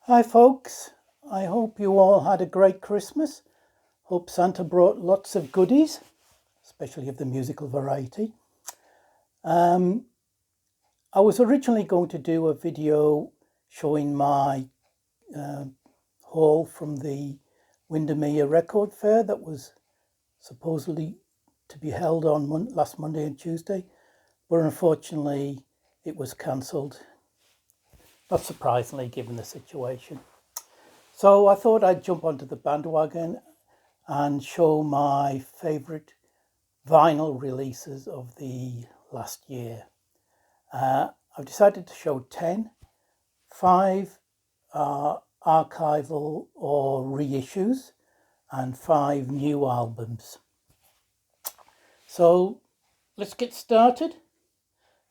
Hi folks, I hope you all had a great Christmas. Hope Santa brought lots of goodies, especially of the musical variety. I was originally going to do a video showing my haul from the Windermere Record Fair that was supposedly to be held on last Monday and Tuesday, but unfortunately it was cancelled, not surprisingly given the situation. So I thought I'd jump onto the bandwagon and show my favourite vinyl releases of the last year. I've decided to show 10. 5 are archival or reissues and 5 new albums. So let's get started.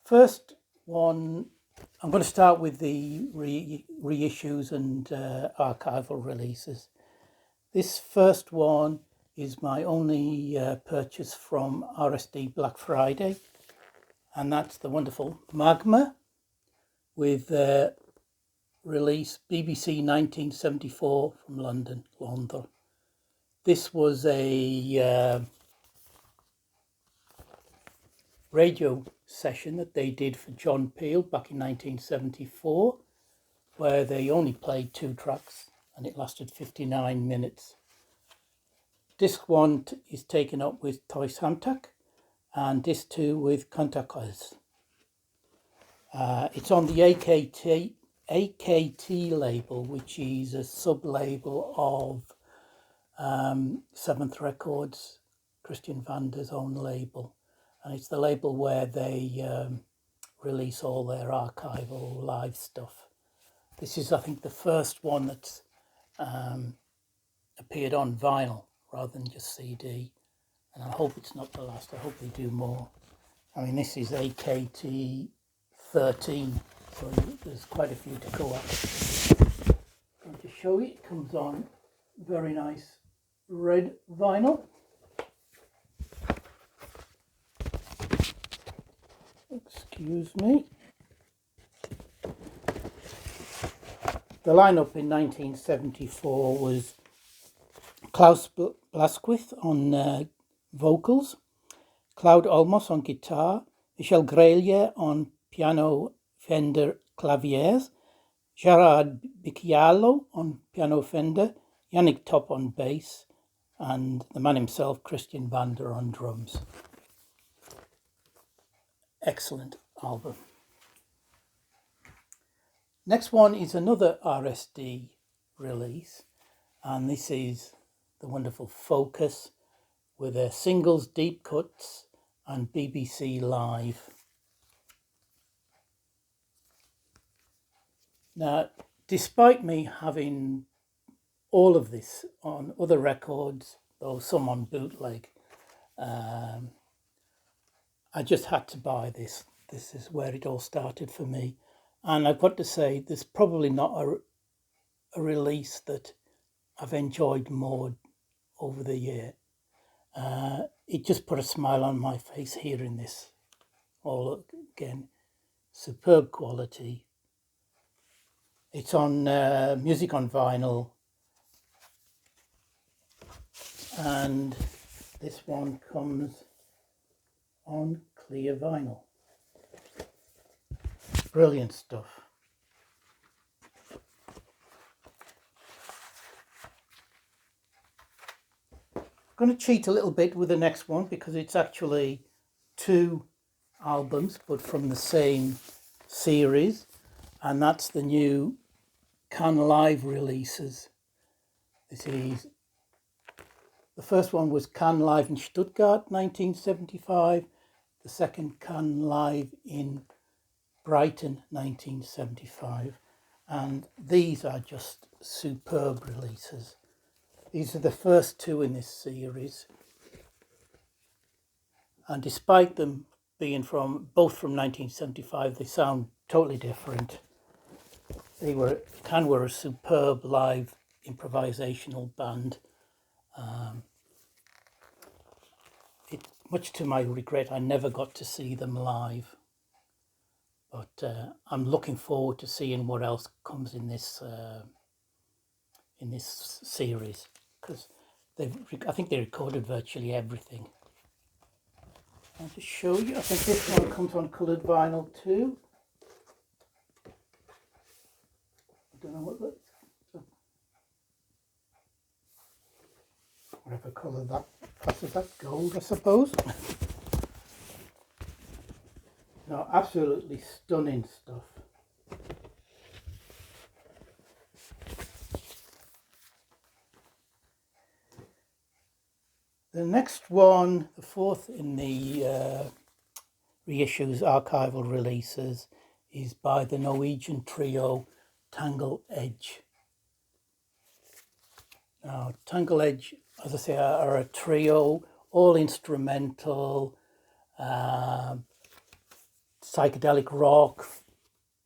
First one, I'm going to start with the reissues and archival releases. This first one is my only purchase from RSD Black Friday, and that's the wonderful Magma with release BBC 1974 from London. This was a radio session that they did for John Peel back in 1974, where they only played 2 tracks and it lasted 59 minutes. Disc 1 is taken up with Toy Samtak and disc 2 with Kontakas. It's on the AKT label, which is a sub-label of 7th Records, Christian Vander's own label. And it's the label where they release all their archival live stuff. This is, I think, the first one that's appeared on vinyl rather than just CD. And I hope it's not the last. I hope they do more. I mean, this is AKT 13, so there's quite a few to go up. I'm going to show you, it comes on very nice red vinyl. Excuse me. The lineup in 1974 was Klaus Blasquith on vocals, Claude Olmos on guitar, Michel Grelier on piano Fender claviers, Gerard Bicchialo on piano Fender, Yannick Top on bass, and the man himself, Christian Vander, on drums. Excellent album. Next one is another RSD release, and this is the wonderful Focus with their singles, deep cuts, and BBC Live. Now, despite me having all of this on other records, though some on bootleg, I just had to buy this. This is where it all started for me. And I've got to say, there's probably not a release that I've enjoyed more over the year. It just put a smile on my face hearing this all again. Superb quality. It's on music on vinyl, and this one comes on clear vinyl. Brilliant stuff. I'm going to cheat a little bit with the next one because it's actually 2 albums but from the same series, and that's the new Cannes Live releases. This is the first one was Cannes Live in Stuttgart 1975, the second Cannes Live in Brighton 1975, and these are just superb releases. These are the first 2 in this series, and despite them being both from 1975, they sound totally different. Cannes were a superb live improvisational band. Much to my regret, I never got to see them live, but I'm looking forward to seeing what else comes in this in this series, because I think they recorded virtually everything. I'll just show you. I think this one comes on coloured vinyl too. I don't know what that, whatever colour that passes, that gold, I suppose. No, absolutely stunning stuff. The next one, the fourth in the reissues, archival releases, is by the Norwegian trio Tangle Edge. Now, Tangle Edge, as I say, are a trio, all instrumental, psychedelic rock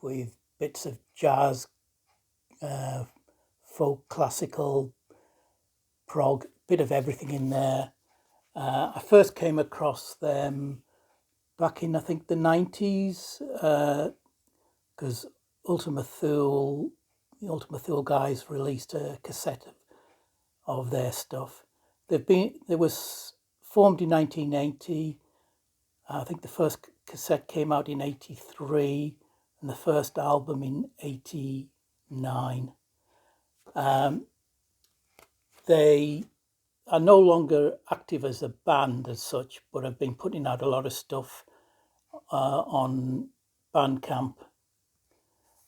with bits of jazz, folk, classical, prog, bit of everything in there. I first came across them back in, I think, the 90s, because the Ultima Thule guys released a cassette of their stuff. They was formed in 1980. I think the first cassette came out in 83 and the first album in 89. They are no longer active as a band as such, but have been putting out a lot of stuff on Bandcamp.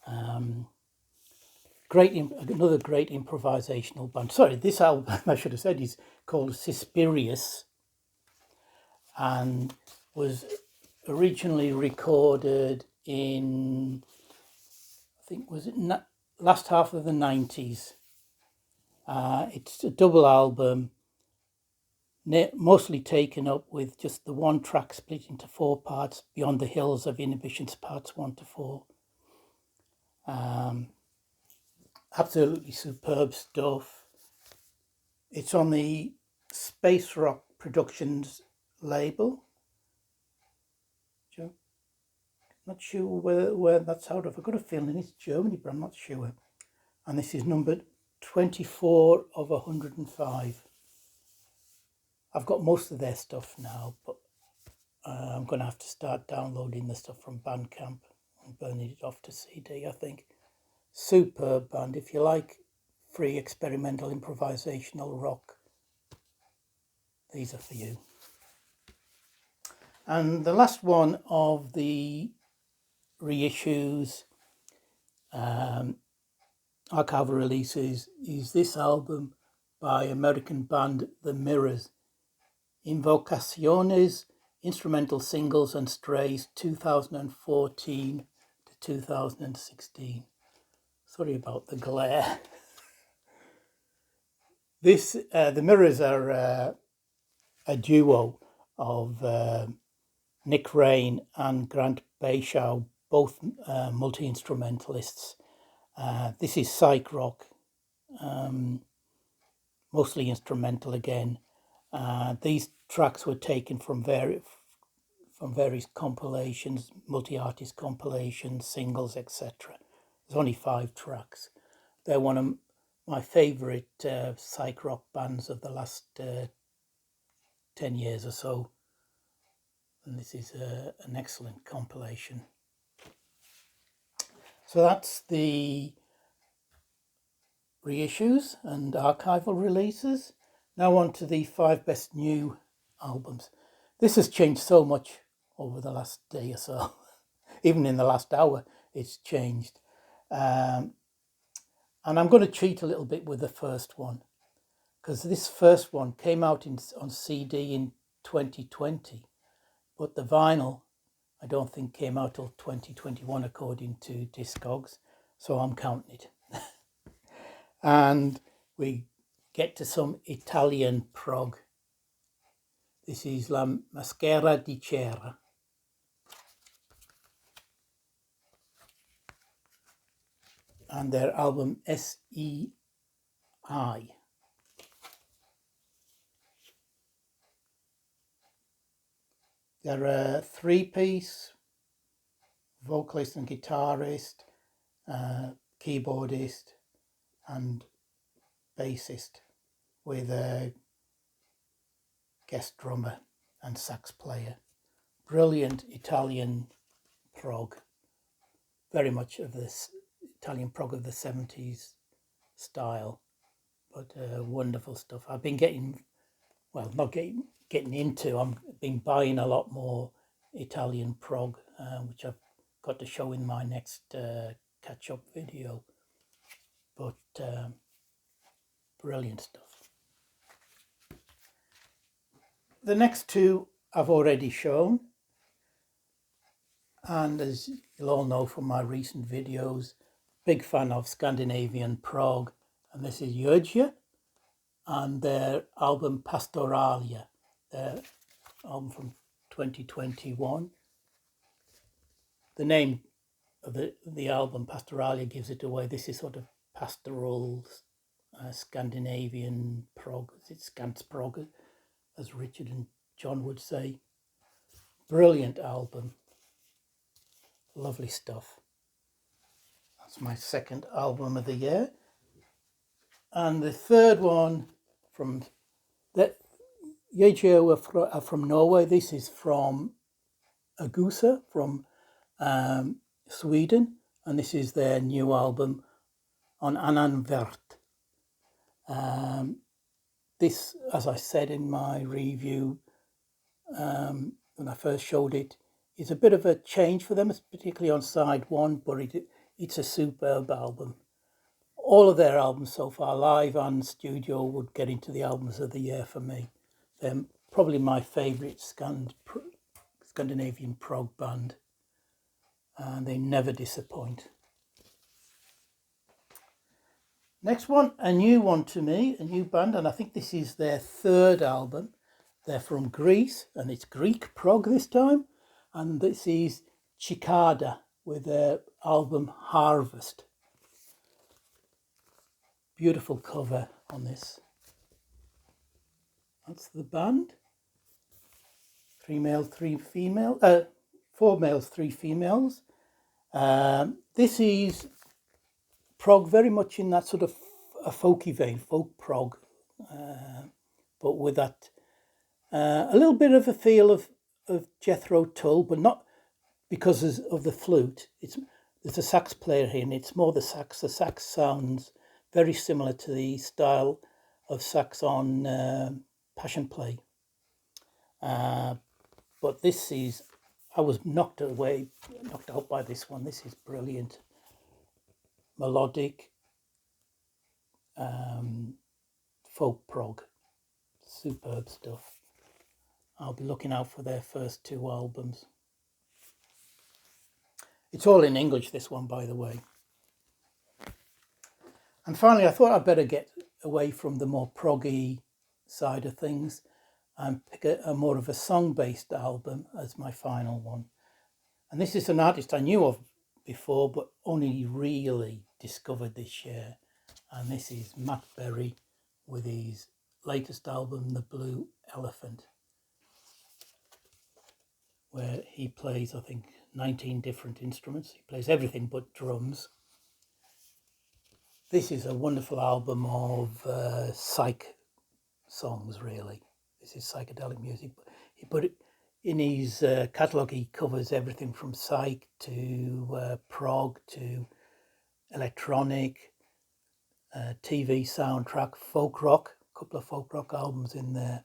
Another great improvisational band. Sorry, this album, I should have said, is called Suspirious and was originally recorded in, I think, was it last half of the 90s. It's a double album, mostly taken up with just the one track split into 4 parts, Beyond the Hills of Inhibitions, parts 1 to 4. Absolutely superb stuff. It's on the Space Rock Productions label. Not sure where that's out of. I've got a feeling it's Germany, but I'm not sure. And this is numbered 24 of 105. I've got most of their stuff now, but I'm going to have to start downloading the stuff from Bandcamp and burning it off to CD, I think. Superb band. If you like free experimental improvisational rock, these are for you. And the last one of the reissues, archival releases, is this album by American band The Mirrors, Invocaciones, Instrumental Singles and Strays, 2014 to 2016. Sorry about the glare. The Mirrors are a duo of Nick Rain and Grant Bayshaw, both multi-instrumentalists. This is psych rock, mostly instrumental again. These tracks were taken from various compilations, multi-artist compilations, singles, etc. There's only 5 tracks. They're one of my favourite psych rock bands of the last 10 years or so. And this is an excellent compilation. So that's the reissues and archival releases. Now on to the 5 best new albums. This has changed so much over the last day or so. Even in the last hour, it's changed. And I'm going to cheat a little bit with the first one, because this first one came out on CD in 2020, but the vinyl I don't think came out till 2021 according to Discogs, so I'm counting it. And we get to some Italian prog. This is La Mascara di Chiara. And their album SEI. They're a 3-piece, vocalist and guitarist, keyboardist, and bassist with a guest drummer and sax player. Brilliant Italian prog, very much of this Italian prog of the 70s style, but wonderful stuff. I've been getting, well, not getting into, I've been buying a lot more Italian prog, which I've got to show in my next catch-up video, but brilliant stuff. The next two I've already shown, and as you'll all know from my recent videos, big fan of Scandinavian prog, and this is Euregia and their album Pastoralia, their album from 2021. The name of the album Pastoralia gives it away. This is sort of pastoral Scandinavian prog. It's Scans prog, as Richard and John would say. Brilliant album. Lovely stuff. That's my second album of the year. And the third one from the Euregia are from Norway. This is from Agusa from Sweden, and this is their new album on Annan Vert. This, as I said in my review when I first showed it, is a bit of a change for them, particularly on side one, but it's a superb album. All of their albums so far, live and studio, would get into the albums of the year for me. They're probably my favourite Scandinavian prog band, and they never disappoint. Next one, a new one to me, a new band, and I think this is their third album. They're from Greece, and it's Greek prog this time, and this is Cicada with their album Harvest. Beautiful cover on this. That's the band. 3 males, 3 female, 4 males, 3 females. This is prog, very much in that sort of a folky vein, folk prog, but with that a little bit of a feel of Jethro Tull, but not because of the flute. There's a sax player here, and it's more the sax. The sax sounds very similar to the style of sax on Passion Play. But this is, I was knocked out by this one. This is brilliant. Melodic, folk prog, superb stuff. I'll be looking out for their first 2 albums. It's all in English, this one, by the way. And finally, I thought I'd better get away from the more proggy side of things and pick a more of a song-based album as my final one. And this is an artist I knew of before, but only really discovered this year. And this is Matt Berry with his latest album, The Blue Elephant, where he plays, I think, 19 different instruments. He plays everything but drums. This is a wonderful album of psych songs, really. This is psychedelic music. But in his catalogue, he covers everything from psych to prog to electronic, TV soundtrack, folk rock, a couple of folk rock albums in there.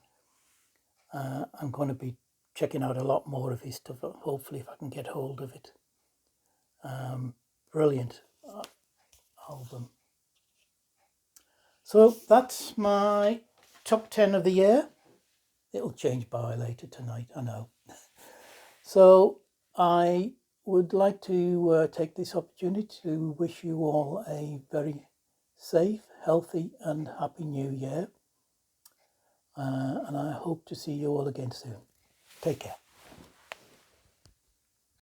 I'm going to be checking out a lot more of his stuff, hopefully, if I can get hold of it. Brilliant album. So that's my top 10 of the year. It'll change by later tonight, I know. So I would like to take this opportunity to wish you all a very safe, healthy and happy new year. And I hope to see you all again soon. Take care.